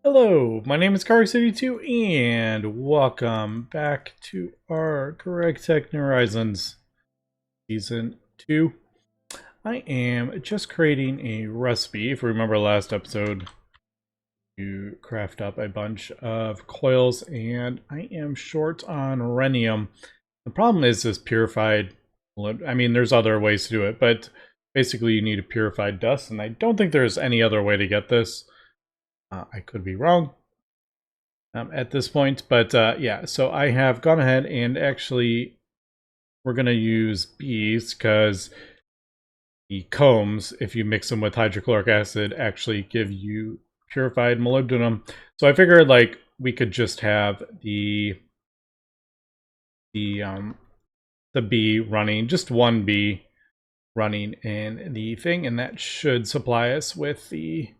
Hello, my name is City2 and welcome back to our GregTech New Horizons Season 2. I am just creating a recipe, if you remember last episode, to craft up a bunch of coils, and I am short on rhenium. The problem is this purified, I mean there's other ways to do it, but basically you need a purified dust, and I don't think there's any other way to get this. I could be wrong. At this point, but yeah, so I have gone ahead and actually we're going to use bees because the combs, if you mix them with hydrochloric acid, actually give you purified molybdenum. So I figured like we could just have the um the bee running, just one bee running in the thing, and that should supply us with the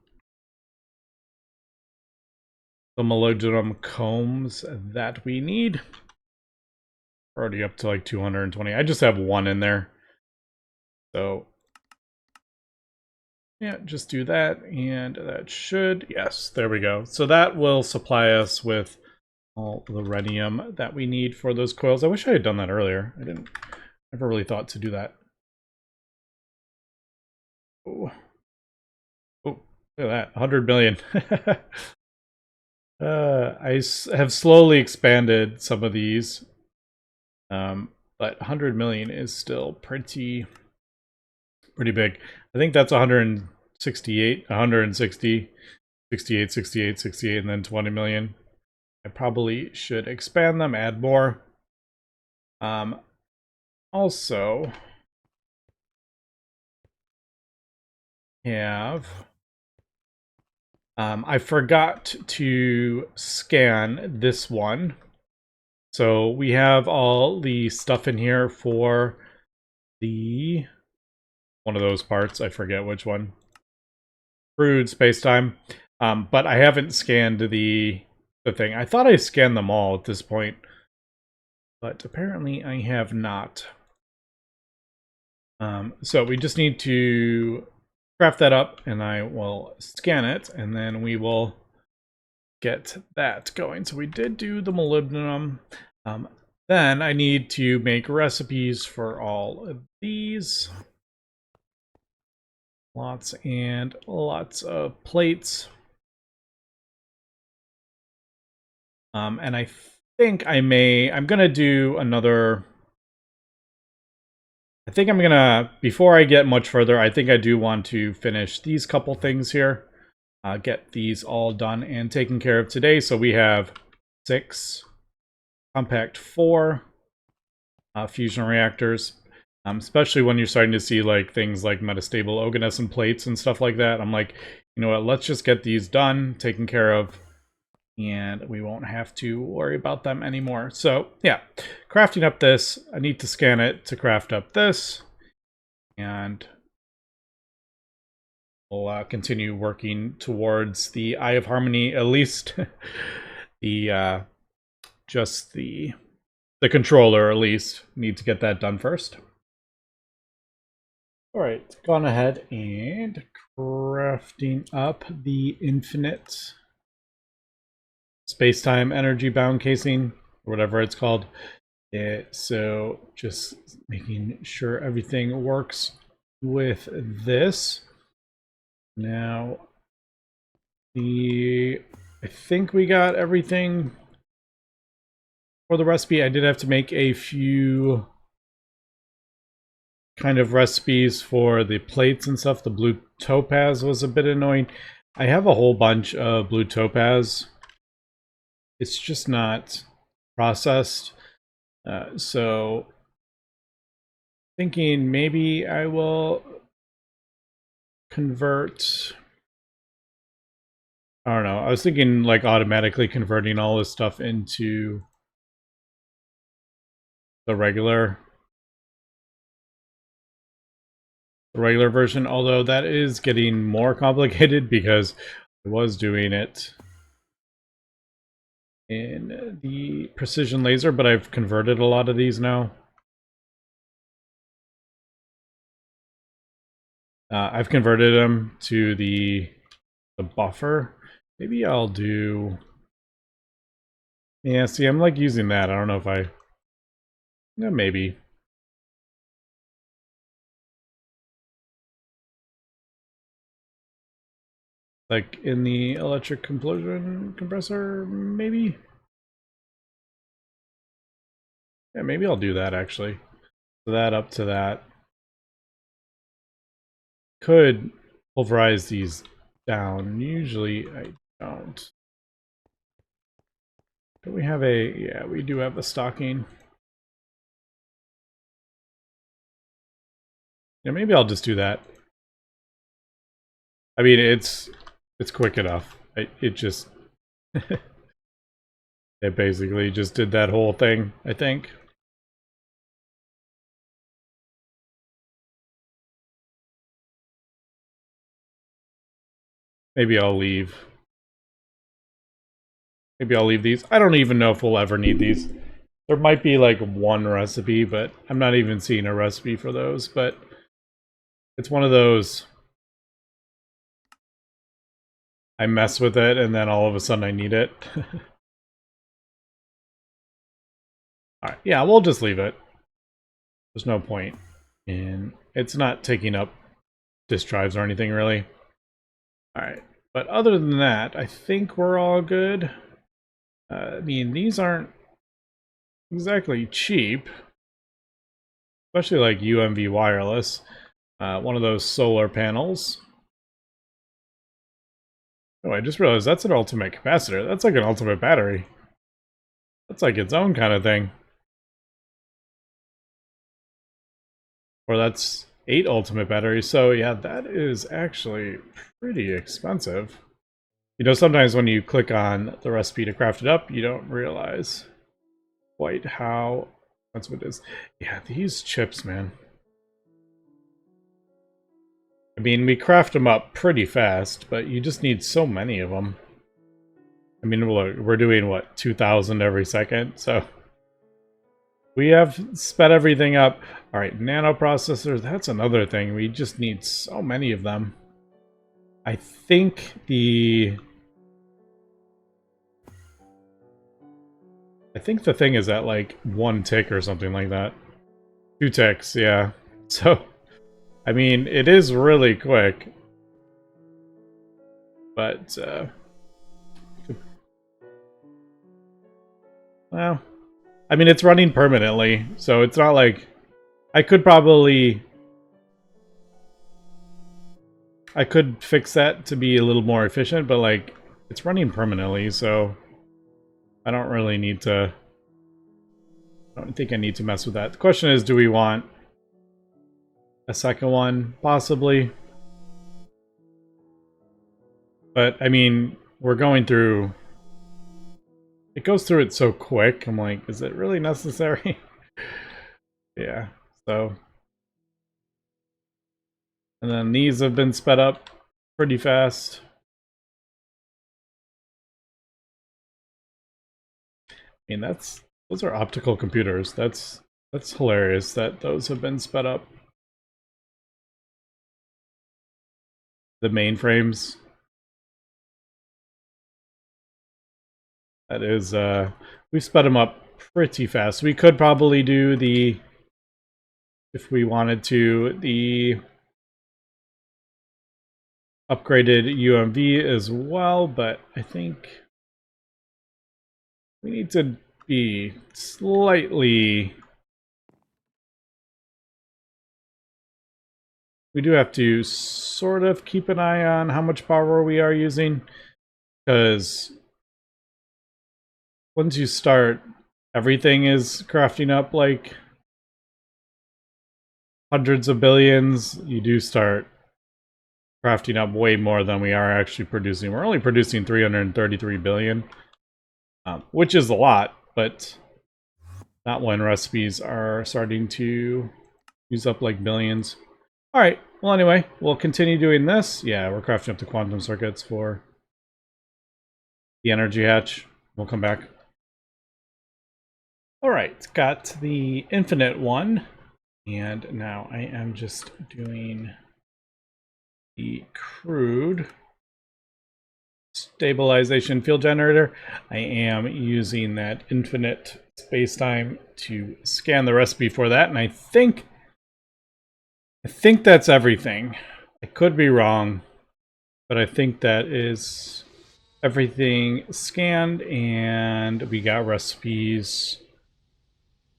molybdenum combs that we need. We're already up to like 220. I just have one in there. So yeah, just do that, and that should, yes, there we go. So that will supply us with all the rhenium that we need for those coils. I wish I had done that earlier. I never really thought to do that. Oh, oh, look at that, 100 million. I have slowly expanded some of these, but 100 million is still pretty big. I think that's 168, 160, 68, 68, 68, and then 20 million. I probably should expand them, add more. Also have I forgot to scan this one. So we have all the stuff in here for the one of those parts. I forget which one. Crude spacetime. But I haven't scanned the thing. I thought I scanned them all at this point, but apparently I have not. So we just need to craft that up, and I will scan it, and then we will get that going. So we did do the molybdenum. Then I need to make recipes for all of these. Lots and lots of plates. And I think I'm gonna do another. I think I'm gonna, before I get much further, I think I do want to finish these couple things here. Get these all done and taken care of today. So we have 6 compact 4 fusion reactors, especially when you're starting to see like things like metastable oganescent plates and stuff like that. I'm like, you know what, let's just get these done, taken care of, and we won't have to worry about them anymore. So yeah, crafting up this, I need to scan it to craft up this, and we'll continue working towards the Eye of Harmony, at least the just the controller at least. Need to get that done first. All right, gone ahead and crafting up the infinite space-time energy bound casing, or whatever it's called. So just making sure everything works with this. Now, I think we got everything for the recipe. I did have to make a few kind of recipes for the plates and stuff. The blue topaz was a bit annoying. I have a whole bunch of blue topaz. It's just not processed. So thinking maybe I will convert. I don't know. I was thinking like automatically converting all this stuff into the regular version, although that is getting more complicated because I was doing it in the precision laser, but I've converted a lot of these now. I've converted them to the buffer, Maybe I'll do... Yeah, see, I'm like using that. I don't know if I... Yeah, maybe. Like in the electric complosion compressor, maybe? Yeah, maybe I'll do that actually. So that up to that. Could pulverize these down. Usually I don't. Do we have a... Yeah, we do have a stocking. Yeah, maybe I'll just do that. I mean, it's quick enough. It just... it basically just did that whole thing, I think. Maybe I'll leave. Maybe I'll leave these. I don't even know if we'll ever need these. There might be like one recipe, but I'm not even seeing a recipe for those. But it's one of those... I mess with it and then all of a sudden I need it. Alright, yeah, we'll just leave it. There's no point. And it's not taking up disk drives or anything really. Alright, but other than that, I think we're all good. I mean, these aren't exactly cheap. Especially like UMV wireless. One of those solar panels. Oh, I just realized that's an ultimate capacitor. That's like an ultimate battery. That's like its own kind of thing. Or that's 8 ultimate batteries. So yeah, that is actually pretty expensive. You know, sometimes when you click on the recipe to craft it up, you don't realize quite how expensive it is. Yeah, these chips, man. I mean, we craft them up pretty fast, but you just need so many of them. I mean, we're doing, what, 2,000 every second? So we have sped everything up. All right, nanoprocessors, that's another thing. We just need so many of them. I think the thing is at like 1 tick or something like that. 2 ticks, yeah. So, I mean, it is really quick. But, well, I mean, it's running permanently, so it's not like... I could fix that to be a little more efficient, but like, it's running permanently, so I don't really need to... I don't think I need to mess with that. The question is, do we want a second one? Possibly. But, I mean, we're going through... It goes through it so quick, I'm like, is it really necessary? Yeah, so... And then these have been sped up pretty fast. I mean, those are optical computers. That's hilarious that those have been sped up. The mainframes. That is, we sped them up pretty fast. We could probably do the, if we wanted to, the upgraded UMV as well, but I think we need to be slightly... We do have to sort of keep an eye on how much power we are using, because once you start, everything is crafting up like hundreds of billions. You do start crafting up way more than we are actually producing. We're only producing 333 billion, which is a lot, but not when recipes are starting to use up like billions. All right, well anyway, we'll continue doing this. Yeah, we're crafting up the quantum circuits for the energy hatch. We'll come back. All right, got the infinite one, and now I am just doing the crude. stabilization field generator. I am using that infinite spacetime to scan the recipe for that, and I think that's everything. I could be wrong, but I think that is everything scanned, and we got recipes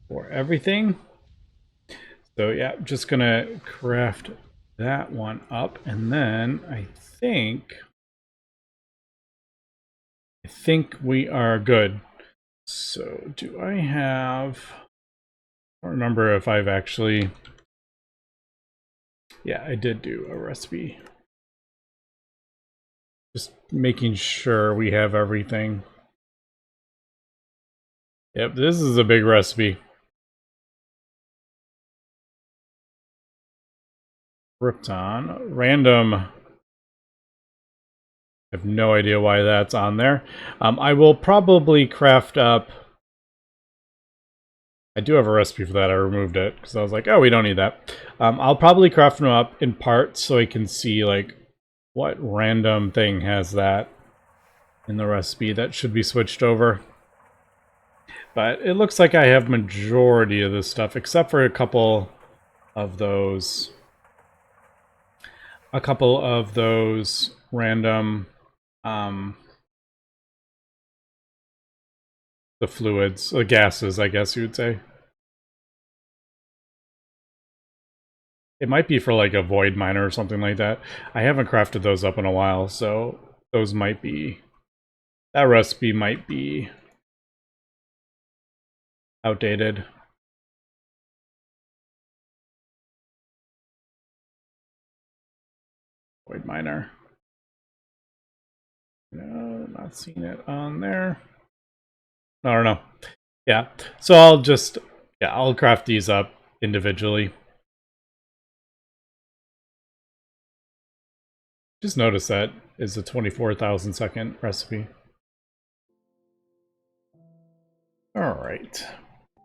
for everything. So yeah, just gonna craft that one up, and then I think we are good. So do I have, I don't remember if I've actually, yeah, I did do a recipe. Just making sure we have everything. Yep, this is a big recipe. Krypton, random. I have no idea why that's on there. I will probably craft up. I do have a recipe for that. I removed it because I was like, oh, we don't need that. I'll probably craft them up in parts so I can see like what random thing has that in the recipe that should be switched over. But it looks like I have majority of this stuff except for a couple of those. Random the fluids, the gases, I guess you would say. It might be for like a void miner or something like that. I haven't crafted those up in a while, so those might be, that recipe might be outdated. Void miner. No, not seeing it on there. I don't know. Yeah, so I'll craft these up individually. Just notice that is a 24,000 second recipe. All right,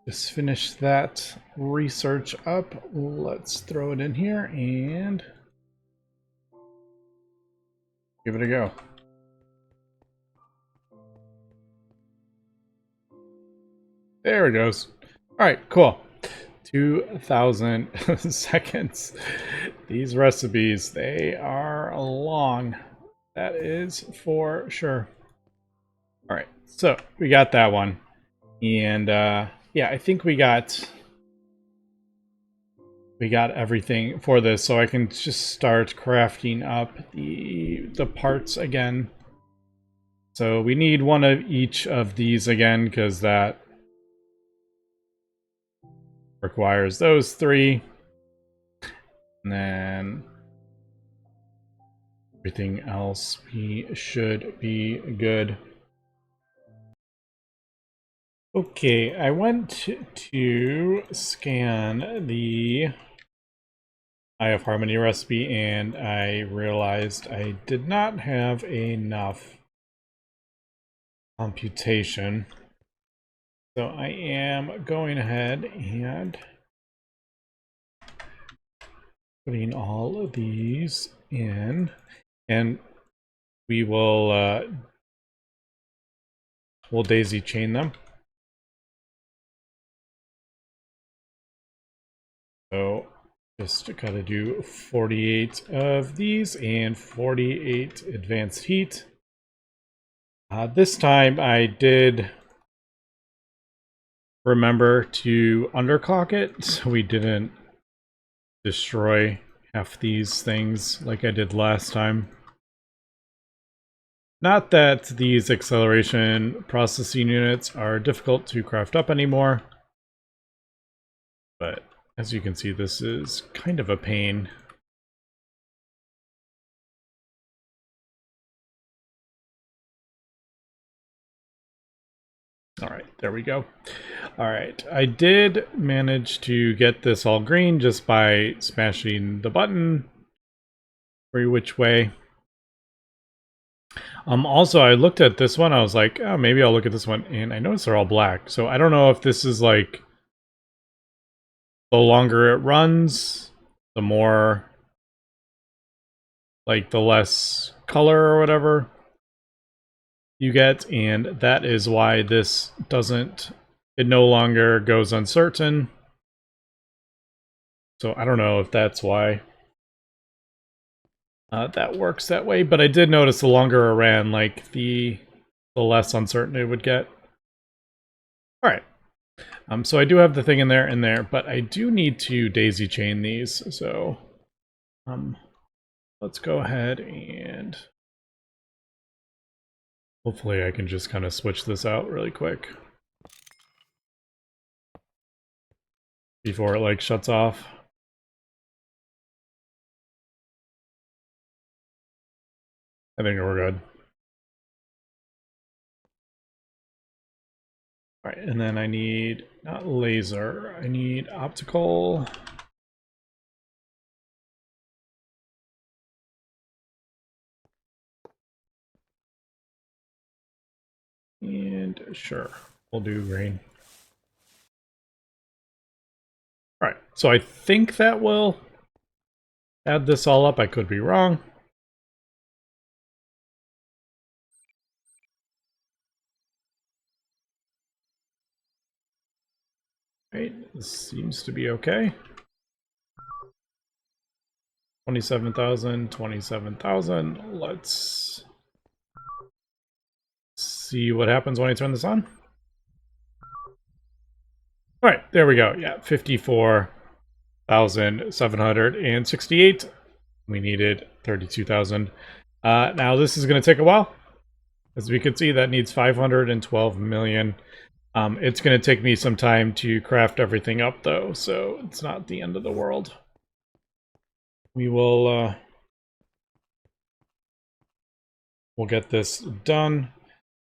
just finish that research up. Let's throw it in here and give it a go. There it goes. All right, cool. 2,000 seconds. These recipes, they are long. That is for sure. All right, so we got that one. And yeah, I think we got everything for this, so I can just start crafting up the parts again. So we need one of each of these again, because that requires those three. And then everything else we should be good. Okay, I went to scan the Eye of Harmony recipe and I realized I did not have enough computation. So I am going ahead and putting all of these in, and we will we'll daisy chain them. So just gotta do 48 of these and 48 advanced heat. This time I did remember to underclock it, so we didn't destroy half these things like I did last time. Not that these acceleration processing units are difficult to craft up anymore, but as you can see, this is kind of a pain. All right, there we go. All right, I did manage to get this all green just by smashing the button every which way. Also, I looked at this one, I was like, oh, maybe I'll look at this one, and I noticed they're all black. So I don't know if this is like, the longer it runs, the more, like, the less color or whatever. you get, and that is why this doesn't, it no longer goes uncertain. So I don't know if that's why that works that way, but I did notice the longer it ran, like the less uncertain it would get. All right. So I do have the thing in there, but I do need to daisy chain these. So let's go ahead and hopefully I can just kind of switch this out really quick before it like shuts off. I think we're good. All right, and then I need, not laser, I need optical. And sure, we'll do green. All right, so I think that will add this all up. I could be wrong. Right, this seems to be okay. 27,000, 27,000. Let's see what happens when I turn this on. All right, there we go. Yeah, 54,768. We needed 32,000. Now this is going to take a while. As we can see, that needs 512 million. It's going to take me some time to craft everything up, though, so it's not the end of the world. We will we'll get this done.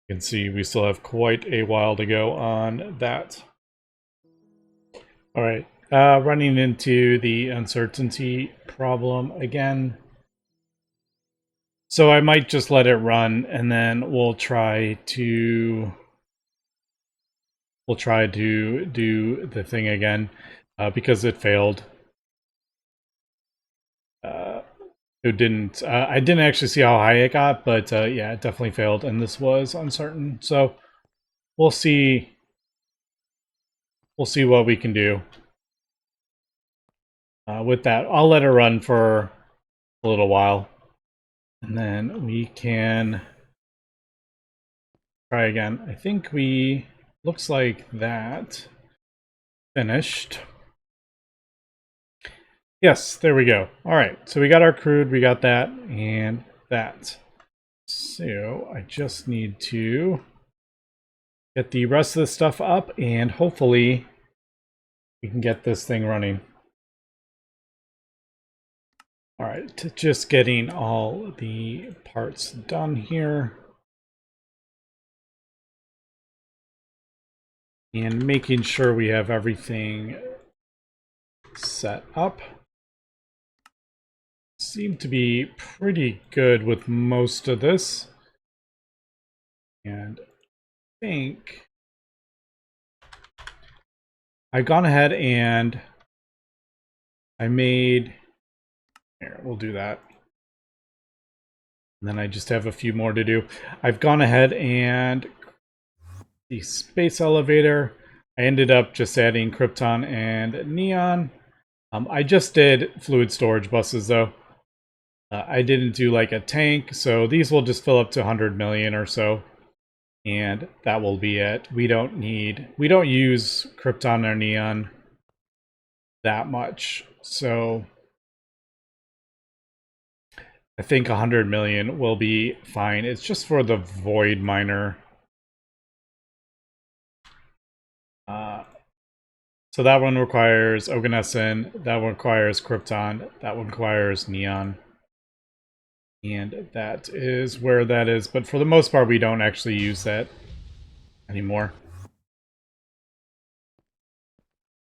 You can see we still have quite a while to go on that. All right, running into the uncertainty problem again. So I might just let it run, and then we'll try to do the thing again because it failed. It didn't. I didn't actually see how high it got, but yeah, it definitely failed, and this was uncertain. So we'll see. We'll see what we can do with that. I'll let it run for a little while, and then we can try again. I think we looks like that finished. Yes, there we go. All right, so we got our crude, we got that, and that. So I just need to get the rest of the stuff up, and hopefully we can get this thing running. All right, just getting all the parts done here. And making sure we have everything set up. Seem to be pretty good with most of this. And I think I've gone ahead and I made, here, we'll do that. And then I just have a few more to do. I've gone ahead and the space elevator, I ended up just adding krypton and neon. I just did fluid storage buses though. I didn't do like a tank, so these will just fill up to 100 million or so. And that will be it. We don't use krypton or neon that much. So I think 100 million will be fine. It's just for the void miner. So that one requires oganesson, that one requires krypton, that one requires neon. And that is where that is. But for the most part, we don't actually use that anymore.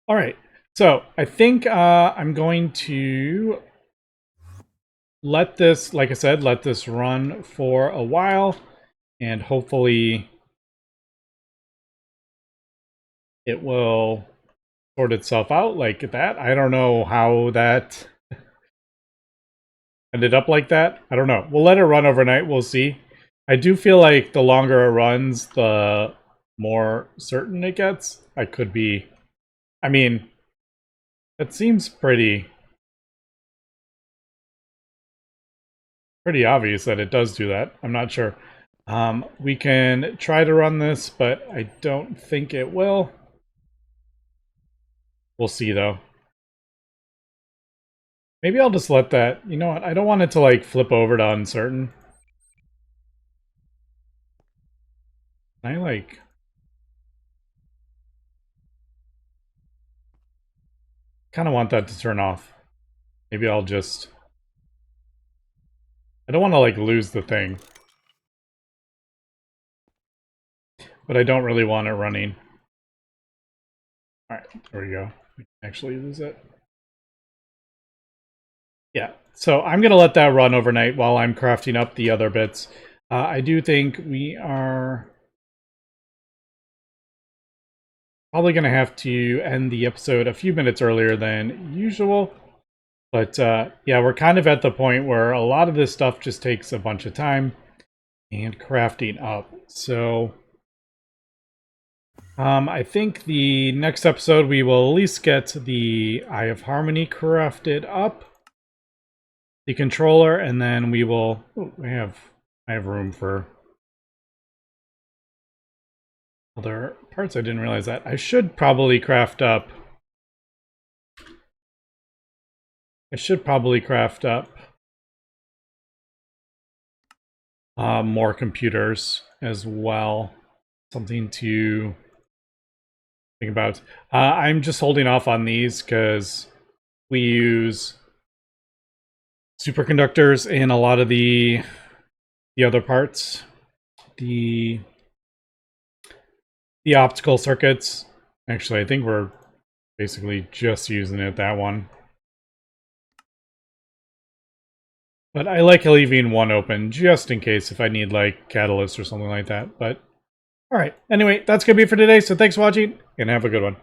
All right. So I think I'm going to let this, like I said, let this run for a while. And hopefully it will sort itself out like that. I don't know how that ended up like that. I don't know. We'll let it run overnight. We'll see. I do feel like the longer it runs, the more certain it gets. I could be... I mean, it seems pretty obvious that it does do that. I'm not sure. We can try to run this, but I don't think it will. We'll see, though. Maybe I'll just let that... You know what? I don't want it to, like, flip over to uncertain. Can I, like... kind of want that to turn off. Maybe I'll just... I don't want to, like, lose the thing. But I don't really want it running. Alright, there we go. We can actually use it. Yeah, so I'm going to let that run overnight while I'm crafting up the other bits. I do think we are probably going to have to end the episode a few minutes earlier than usual. But yeah, we're kind of at the point where a lot of this stuff just takes a bunch of time and crafting up. So I think the next episode we will at least get the Eye of Harmony crafted up, the controller, and then we will... Oh, I have room for other parts. I didn't realize that. I should probably craft up... more computers as well. Something to think about. I'm just holding off on these because we use superconductors in a lot of the other parts. The optical circuits. Actually, I think we're basically just using it, that one. But I like leaving one open just in case if I need like catalyst or something like that. But all right. Anyway, that's going to be it for today. So thanks for watching and have a good one.